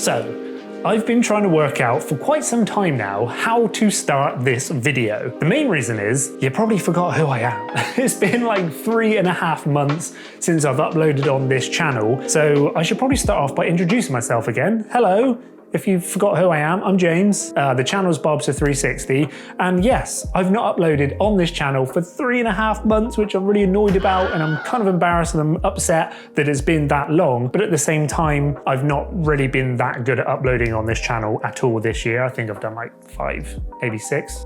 So, I've been trying to work out for quite some time now how to start this video. The main reason is, you probably forgot who I am. It's been like 3.5 months since I've uploaded on this channel, so I should probably start off by introducing myself again. Hello. If you forgot who I am, I'm James. The channel's Bobster360, and yes, I've not uploaded on this channel for 3.5 months, which I'm really annoyed about, and I'm kind of embarrassed and I'm upset that it's been that long, but at the same time, I've not really been that good at uploading on this channel at all this year. I think I've done like 5, maybe 6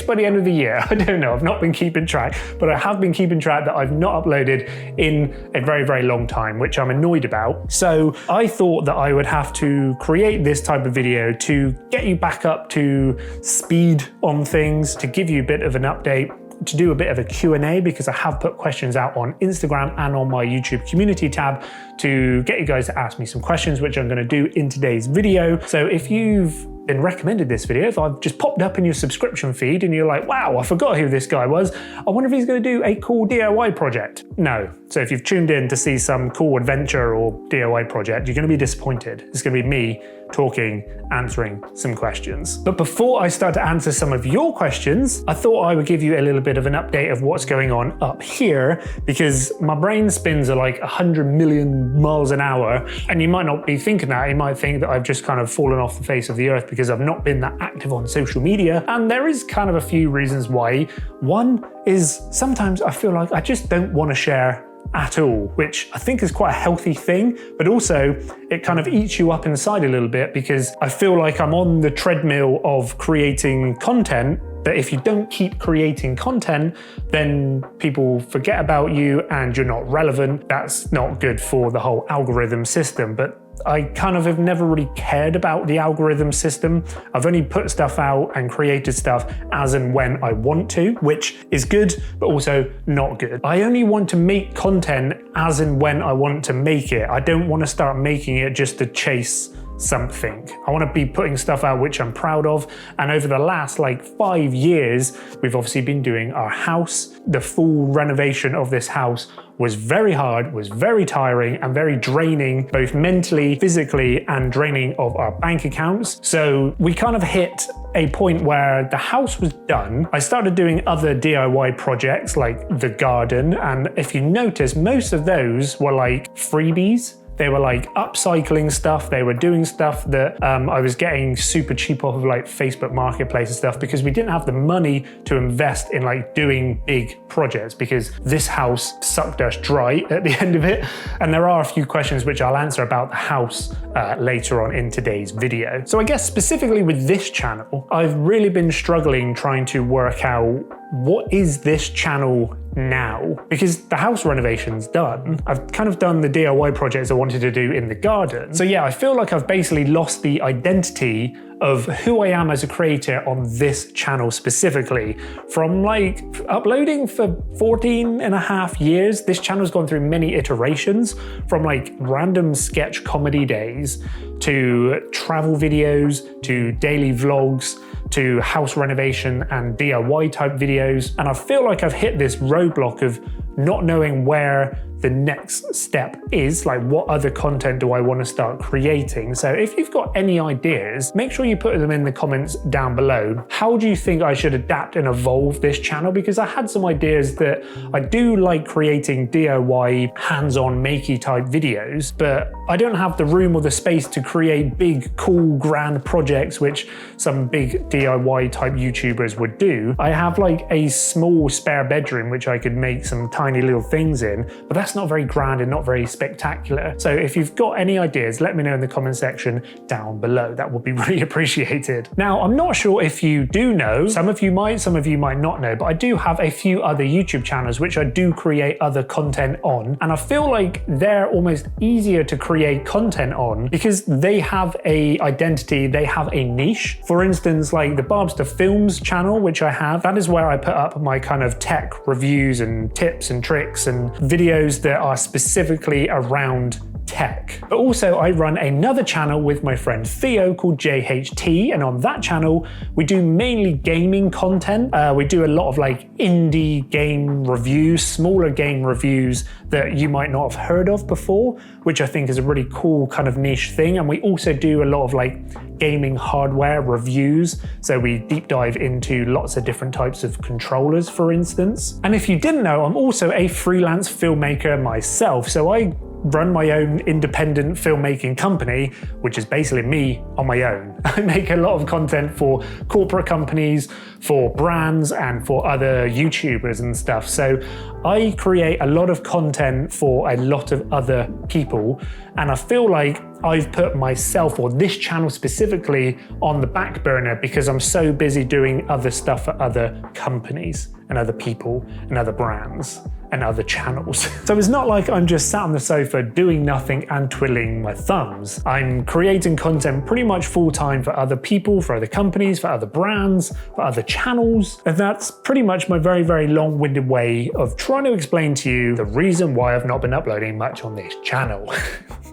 by the end of the year. I don't know, I've not been keeping track, but I have been keeping track that I've not uploaded in a very, very long time, which I'm annoyed about. So I thought that I would have to create this type of video to get you back up to speed on things, to give you a bit of an update, to do a bit of a Q&A, because I have put questions out on Instagram and on my YouTube community tab to get you guys to ask me some questions, which I'm going to do in today's video. So if you've been recommended this video, if I've just popped up in your subscription feed and you're like, wow, I forgot who this guy was, I wonder if he's going to do a cool DIY project. No. So if you've tuned in to see some cool adventure or DIY project, you're going to be disappointed. It's going to be me talking, answering some questions. But before I start to answer some of your questions, I thought I would give you a little bit of an update of what's going on up here, because my brain spins at like 100 million miles an hour, and you might not be thinking that. You might think that I've just kind of fallen off the face of the earth because I've not been that active on social media, and there is kind of a few reasons why. One is sometimes I feel like I just don't want to share at all, which I think is quite a healthy thing, but also it kind of eats you up inside a little bit, because I feel like I'm on the treadmill of creating content, that if you don't keep creating content, then people forget about you and you're not relevant. That's not good for the whole algorithm system. But I kind of have never really cared about the algorithm system. I've only put stuff out and created stuff as and when I want to, which is good, but also not good. I only want to make content as and when I want to make it. I don't want to start making it just to chase something. I want to be putting stuff out which I'm proud of. And over the last like 5 years, we've obviously been doing our house. The full renovation of this house was very hard, was very tiring, and very draining, both mentally, physically, and draining of our bank accounts. So we kind of hit a point where the house was done. I started doing other DIY projects like the garden, and if you notice, most of those were like freebies. They were like upcycling stuff. They were doing stuff that I was getting super cheap off of like Facebook Marketplace and stuff, because we didn't have the money to invest in like doing big projects, because this house sucked us dry at the end of it. And there are a few questions which I'll answer about the house later on in today's video. So I guess specifically with this channel, I've really been struggling trying to work out what is this channel now? Because the house renovation's done. I've kind of done the DIY projects I wanted to do in the garden. So yeah, I feel like I've basically lost the identity of who I am as a creator on this channel specifically. From like uploading for 14.5 years, this channel's gone through many iterations, from like random sketch comedy days to travel videos to daily vlogs to house renovation and DIY type videos. And I feel like I've hit this roadblock of not knowing where the next step is, like what other content do I want to start creating. So if you've got any ideas, make sure you put them in the comments down below. How do you think I should adapt and evolve this channel? Because I had some ideas that I do like creating DIY, hands-on, makey type videos, but I don't have the room or the space to create big, cool, grand projects, which some big DIY type YouTubers would do. I have like a small spare bedroom, which I could make some tiny little things in, but that's not very grand and not very spectacular. So if you've got any ideas, let me know in the comment section down below. That would be really appreciated. Now, I'm not sure if you do know, some of you might not know, but I do have a few other YouTube channels which I do create other content on. And I feel like they're almost easier to create content on because they have a identity, they have a niche. For instance, like the Barbster Films channel, which I have, that is where I put up my kind of tech reviews and tips and tricks and videos that are specifically around tech tech. But also I run another channel with my friend Theo called JHT, and on that channel we do mainly gaming content. We do a lot of like indie game reviews, smaller game reviews that you might not have heard of before, which I think is a really cool kind of niche thing. And we also do a lot of like gaming hardware reviews. So we deep dive into lots of different types of controllers, for instance. And if you didn't know, I'm also a freelance filmmaker myself. So I run my own independent filmmaking company, which is basically me on my own. I make a lot of content for corporate companies, for brands, and for other YouTubers and stuff. So I create a lot of content for a lot of other people, and I feel like I've put myself, or this channel specifically, on the back burner because I'm so busy doing other stuff for other companies and other people and other brands and other channels. So it's not like I'm just sat on the sofa doing nothing and twiddling my thumbs. I'm creating content pretty much full time for other people, for other companies, for other brands, for other channels. And that's pretty much my very, very long-winded way of trying to explain to you the reason why I've not been uploading much on this channel.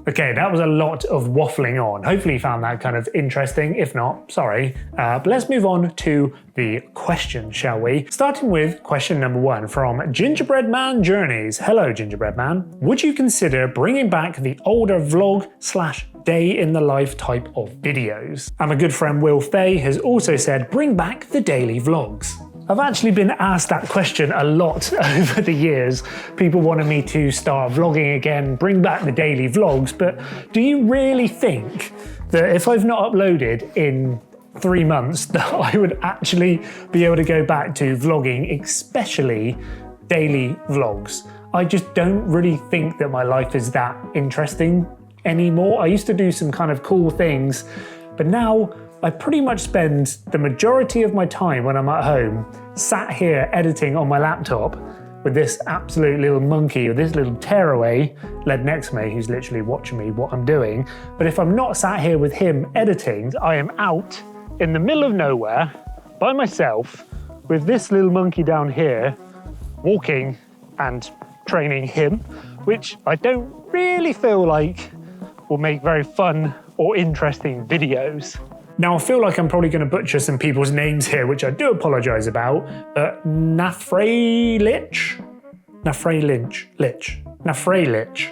Okay, that was a lot of waffling on. Hopefully you found that kind of interesting. If not, sorry. But let's move on to the question, shall we? Starting with question number 1 from Gingerbread Man Journeys. Hello, Gingerbread Man. Would you consider bringing back the older vlog / day in the life type of videos? And my good friend Will Fay has also said, bring back the daily vlogs. I've actually been asked that question a lot over the years. People wanted me to start vlogging again, bring back the daily vlogs, but do you really think that if I've not uploaded in 3 months that I would actually be able to go back to vlogging, especially daily vlogs? I just don't really think that my life is that interesting anymore. I used to do some kind of cool things, but now I pretty much spend the majority of my time when I'm at home sat here editing on my laptop with this absolute little monkey or this little tearaway led next to me who's literally watching me what I'm doing. But if I'm not sat here with him editing, I am out in the middle of nowhere by myself with this little monkey down here walking and training him, which I don't really feel like will make very fun or interesting videos. Now, I feel like I'm probably going to butcher some people's names here, which I do apologise about, but Nafraylich?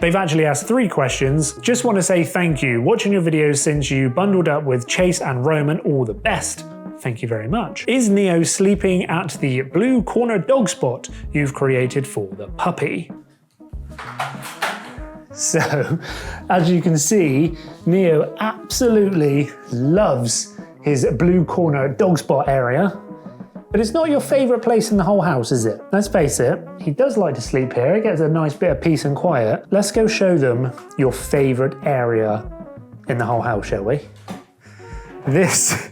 They've actually asked 3 questions. Just want to say thank you. Watching your videos since you bundled up with Chase and Roman, all the best. Thank you very much. Is Neo sleeping at the blue corner dog spot you've created for the puppy? So, as you can see, Neo absolutely loves his blue corner dog spot area. But it's not your favourite place in the whole house, is it? Let's face it, he does like to sleep here. He gets a nice bit of peace and quiet. Let's go show them your favourite area in the whole house, shall we? This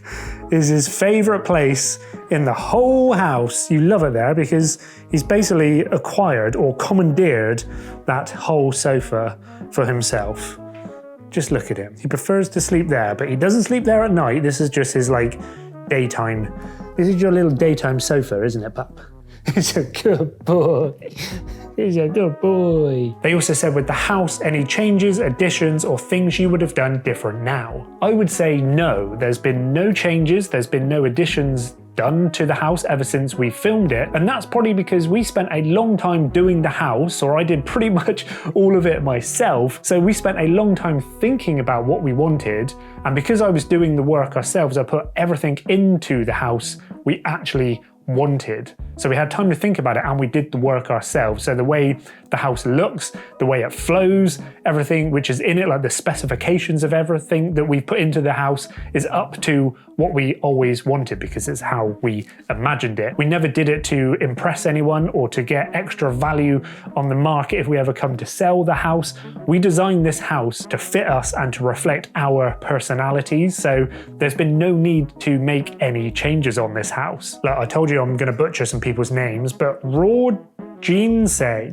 is his favourite place in the whole house. You love it there because he's basically acquired or commandeered that whole sofa for himself. Just look at him. He prefers to sleep there, but he doesn't sleep there at night. This is just his like daytime. This is your little daytime sofa, isn't it, pup? He's a good boy. He's a good boy. They also said, with the house, any changes, additions, or things you would have done different now? I would say no. There's been no changes. There's been no additions done to the house ever since we filmed it, and that's probably because we spent a long time doing the house, or I did pretty much all of it myself. So we spent a long time thinking about what we wanted, and because I was doing the work ourselves, I put everything into the house we actually wanted. So we had time to think about it, and we did the work ourselves. So the way the house looks, the way it flows, everything which is in it, like the specifications of everything that we put into the house, is up to what we always wanted because it's how we imagined it. We never did it to impress anyone or to get extra value on the market if we ever come to sell the house. We designed this house to fit us and to reflect our personalities. So there's been no need to make any changes on this house. Like I told you, I'm going to butcher some people's names, but Jensei,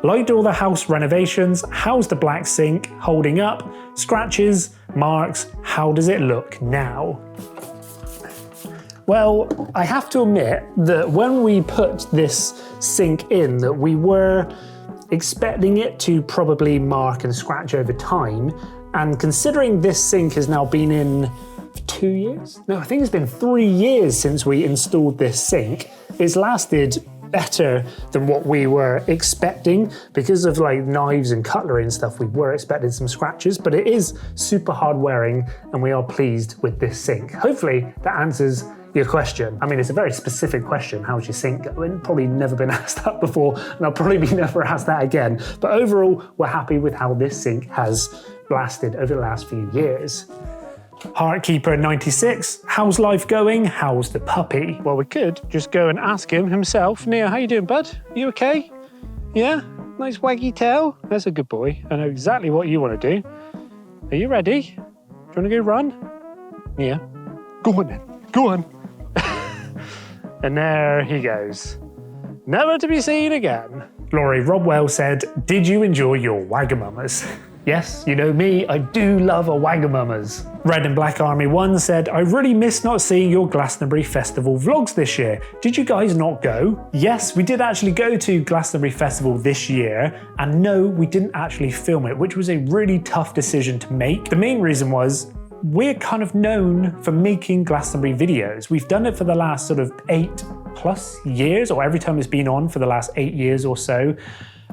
liked all the house renovations. How's the black sink holding up? Scratches, marks, how does it look now? Well, I have to admit that when we put this sink in, that we were expecting it to probably mark and scratch over time. And considering this sink has now been in 2 years? No, I think it's been 3 years since we installed this sink. It's lasted better than what we were expecting. Because of like knives and cutlery and stuff, we were expecting some scratches, but it is super hard wearing and we are pleased with this sink. Hopefully that answers your question. I mean, it's a very specific question. How's your sink going? Probably never been asked that before, and I'll probably be never asked that again. But overall, we're happy with how this sink has lasted over the last few years. Heartkeeper96, how's life going? How's the puppy? Well, we could just go and ask him himself. Neo, how you doing, bud? You okay? Yeah? Nice waggy tail? That's a good boy. I know exactly what you want to do. Are you ready? Do you want to go run? Yeah. Go on then. Go on. And there he goes. Never to be seen again. Laurie Robwell said, did you enjoy your Wagamamas? Yes, you know me, I do love a Wagamamas. Red and Black Army 1 said, I really miss not seeing your Glastonbury Festival vlogs this year. Did you guys not go? Yes, we did actually go to Glastonbury Festival this year, and no, we didn't actually film it, which was a really tough decision to make. The main reason was, we're kind of known for making Glastonbury videos. We've done it for the last sort of 8+ years, or every time it's been on for the last 8 years or so.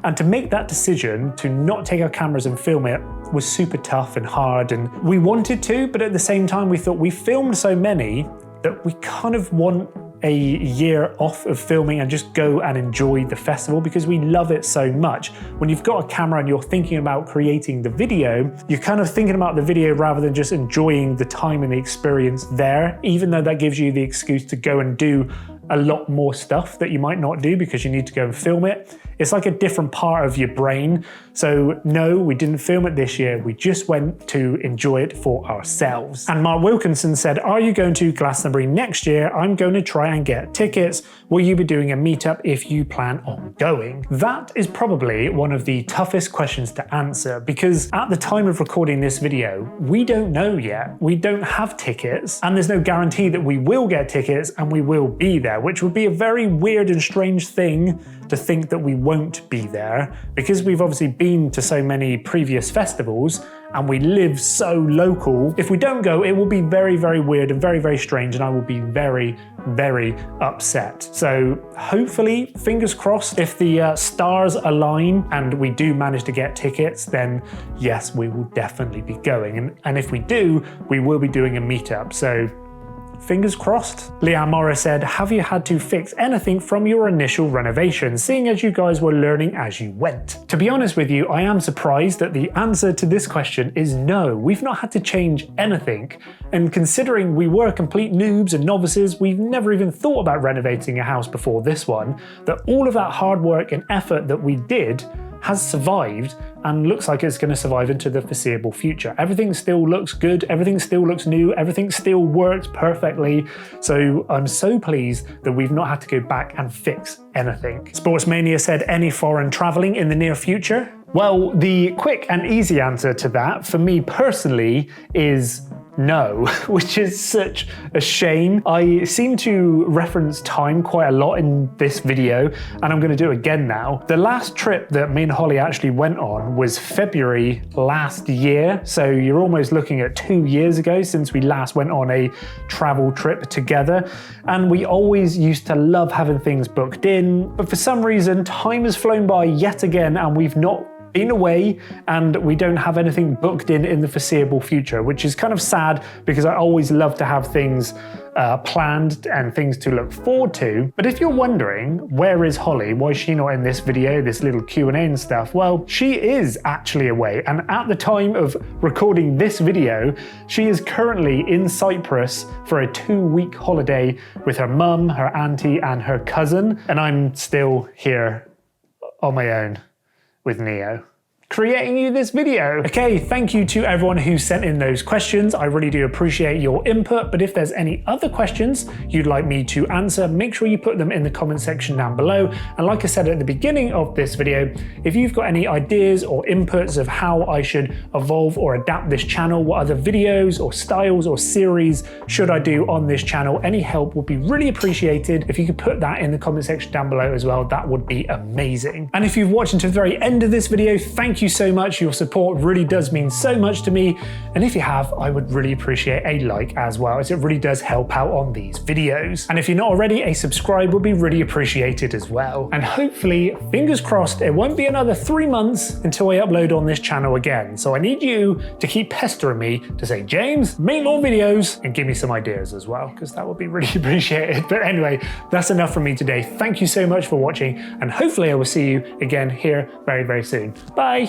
And to make that decision to not take our cameras and film it was super tough and hard, and we wanted to, but at the same time we thought we filmed so many that we kind of want a year off of filming and just go and enjoy the festival because we love it so much. When you've got a camera and you're thinking about creating the video, you're kind of thinking about the video rather than just enjoying the time and the experience there, even though that gives you the excuse to go and do a lot more stuff that you might not do because you need to go and film it. It's like a different part of your brain. So no, we didn't film it this year. We just went to enjoy it for ourselves. And Mark Wilkinson said, are you going to Glastonbury next year? I'm going to try and get tickets. Will you be doing a meetup if you plan on going? That is probably one of the toughest questions to answer because at the time of recording this video, we don't know yet. We don't have tickets and there's no guarantee that we will get tickets and we will be there, which would be a very weird and strange thing to think that we won't be there because we've obviously been to so many previous festivals and we live so local. If we don't go, it will be very, very weird and very, very strange and I will be very, very upset. So hopefully, fingers crossed, if the stars align and we do manage to get tickets, then yes, we will definitely be going. And if we do, we will be doing a meetup. So fingers crossed. Leanne Morris said, have you had to fix anything from your initial renovation, seeing as you guys were learning as you went? To be honest with you, I am surprised that the answer to this question is no. We've not had to change anything. And considering we were complete noobs and novices, we've never even thought about renovating a house before this one, that all of that hard work and effort that we did has survived and looks like it's going to survive into the foreseeable future. Everything still looks good, everything still looks new, everything still works perfectly. So I'm so pleased that we've not had to go back and fix anything. Sportsmania said, any foreign traveling in the near future? Well, the quick and easy answer to that for me personally is no, which is such a shame. I seem to reference time quite a lot in this video, and I'm going to do it again now. The last trip that me and Holly actually went on was February last year, so you're almost looking at 2 years ago since we last went on a travel trip together, and we always used to love having things booked in, but for some reason time has flown by yet again and we've not been away and we don't have anything booked in the foreseeable future, which is kind of sad because I always love to have things planned and things to look forward to. But if you're wondering, where is Holly? Why is she not in this video, this little Q&A and stuff? Well, she is actually away, and at the time of recording this video, she is currently in Cyprus for a 2-week holiday with her mum, her auntie and her cousin, and I'm still here on my own with Neo. creating you this video. Okay, thank you to everyone who sent in those questions. I really do appreciate your input, but if there's any other questions you'd like me to answer, make sure you put them in the comment section down below. And like I said at the beginning of this video, if you've got any ideas or inputs of how I should evolve or adapt this channel, what other videos or styles or series should I do on this channel, any help would be really appreciated. If you could put that in the comment section down below as well, that would be amazing. And if you've watched until the very end of this video, thank you so much. Your support really does mean so much to me. And if you have, I would really appreciate a like as well, as it really does help out on these videos. And if you're not already, a subscribe would be really appreciated as well. And hopefully, fingers crossed, it won't be another 3 months until I upload on this channel again. So I need you to keep pestering me to say, James, make more videos and give me some ideas as well, because that would be really appreciated. But anyway, that's enough from me today. Thank you so much for watching, and hopefully I will see you again here very, very soon. Bye.